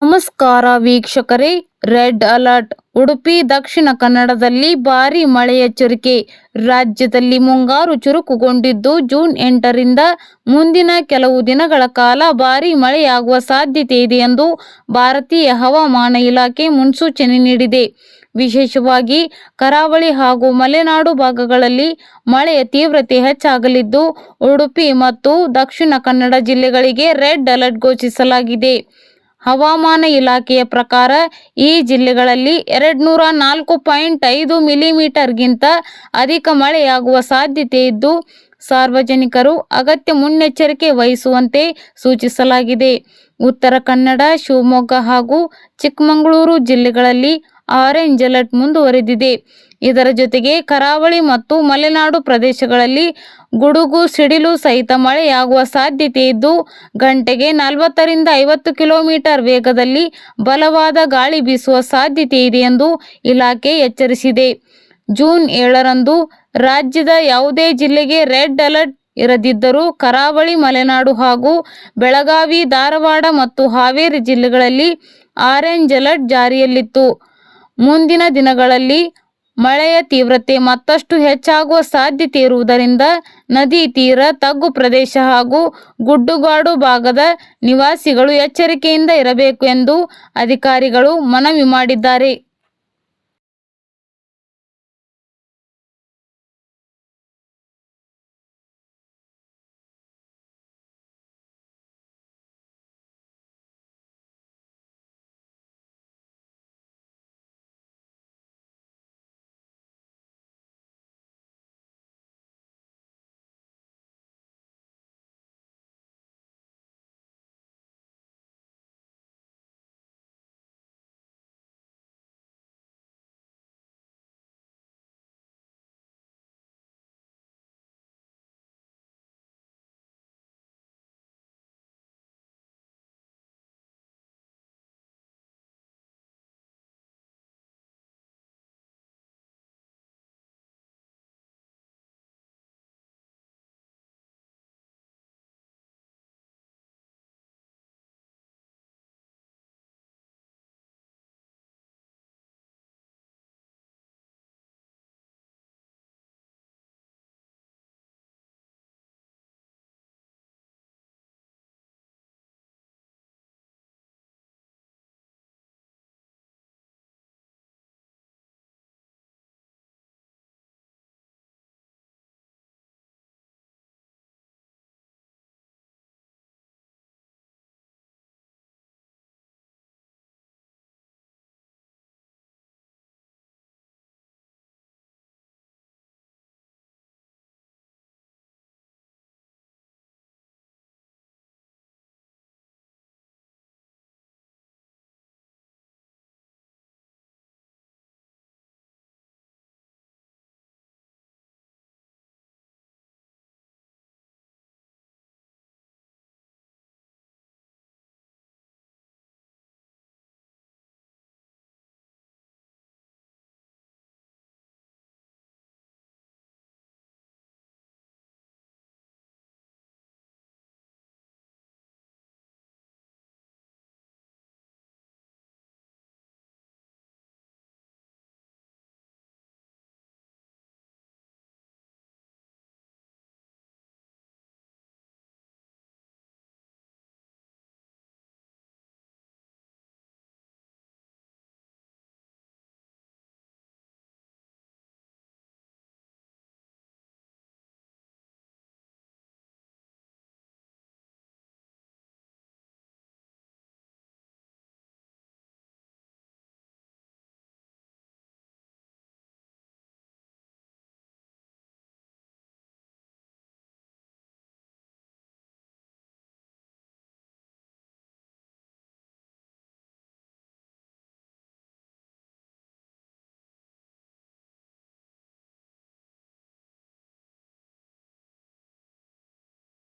ನಮಸ್ಕಾರ ವೀಕ್ಷಕರೇ. Red alert. Udupi ದಕ್ಷಿಣ ಕನ್ನಡದಲ್ಲಿ ಭಾರೀ ಮಳೆ ಎಚ್ಚರಿಕೆ. ರಾಜ್ಯದಲ್ಲಿ ಮುಂಗಾರು ಚುರುಕುಗೊಂಡಿದ್ದು ಜೂನ್ 8ರಿಂದ ಮುಂದಿನ ಕೆಲವು ದಿನಗಳ ಕಾಲ ಭಾರೀ ಮಳೆಯಾಗುವ ಸಾಧ್ಯತೆ ಇದೆ ಎಂದು ಭಾರತೀಯ ಹವಾಮಾನ ಇಲಾಖೆ ಮುನ್ಸೂಚನೆ ನೀಡಿದೆ. ವಿಶೇಷವಾಗಿ ಕರಾವಳಿ ಹಾಗೂ ಮಲೆನಾಡು ಭಾಗಗಳಲ್ಲಿ ಮಳೆಯ ತೀವ್ರತೆ ಹೆಚ್ಚಾಗಲಿದ್ದು ಉಡುಪಿ ಮತ್ತು ದಕ್ಷಿಣ ಕನ್ನಡ ಜಿಲ್ಲೆಗಳಿಗೆ ರೆಡ್ ಅಲರ್ಟ್ ಘೋಷಿಸಲಾಗಿದೆ. ಹವಾಮಾನ ಇಲಾಖೆಯ ಪ್ರಕಾರ ಈ ಜಿಲ್ಲೆಗಳಲ್ಲಿ 204.5 ಮಿಲಿಮೀಟರ್ಗಿಂತ ಅಧಿಕ ಮಳೆಯಾಗುವ ಸಾಧ್ಯತೆ ಇದ್ದು ಸಾರ್ವಜನಿಕರು ಅಗತ್ಯ ಮುನ್ನೆಚ್ಚರಿಕೆ ವಹಿಸುವಂತೆ ಸೂಚಿಸಲಾಗಿದೆ. ಉತ್ತರ ಕನ್ನಡ, ಶಿವಮೊಗ್ಗ ಹಾಗೂ ಚಿಕ್ಕಮಗಳೂರು ಜಿಲ್ಲೆಗಳಲ್ಲಿ ಆರೆಂಜ್ ಅಲರ್ಟ್ ಮುಂದುವರೆದಿದೆ. ಇದರ ಜೊತೆಗೆ ಕರಾವಳಿ ಮತ್ತು ಮಲೆನಾಡು ಪ್ರದೇಶಗಳಲ್ಲಿ ಗುಡುಗು ಸಿಡಿಲು ಸಹಿತ ಮಳೆಯಾಗುವ ಸಾಧ್ಯತೆ ಇದ್ದು ಗಂಟೆಗೆ 40ರಿಂದ 50 ಕಿಲೋಮೀಟರ್ ವೇಗದಲ್ಲಿ ಬಲವಾದ ಗಾಳಿ ಬೀಸುವ ಸಾಧ್ಯತೆ ಇದೆ ಎಂದು ಇಲಾಖೆ ಎಚ್ಚರಿಸಿದೆ. ಜೂನ್ 7ರಂದು ರಾಜ್ಯದ ಯಾವುದೇ ಜಿಲ್ಲೆಗೆ ರೆಡ್ ಅಲರ್ಟ್ ಇರದಿದ್ದರೂ ಕರಾವಳಿ, ಮಲೆನಾಡು ಹಾಗೂ ಬೆಳಗಾವಿ, ಧಾರವಾಡ ಮತ್ತು ಹಾವೇರಿ ಜಿಲ್ಲೆಗಳಲ್ಲಿ ಆರೆಂಜ್ ಅಲರ್ಟ್ ಜಾರಿಯಲ್ಲಿತ್ತು. ಮುಂದಿನ ದಿನಗಳಲ್ಲಿ ಮಳೆಯ ತೀವ್ರತೆ ಮತ್ತಷ್ಟು ಹೆಚ್ಚಾಗುವ ಸಾಧ್ಯತೆ ಇರುವುದರಿಂದ ನದಿ ತೀರ, ತಗ್ಗು ಪ್ರದೇಶ ಹಾಗೂ ಗುಡ್ಡಗಾಡು ಭಾಗದ ನಿವಾಸಿಗಳು ಎಚ್ಚರಿಕೆಯಿಂದ ಇರಬೇಕು ಎಂದು ಅಧಿಕಾರಿಗಳು ಮನವಿ ಮಾಡಿದ್ದಾರೆ.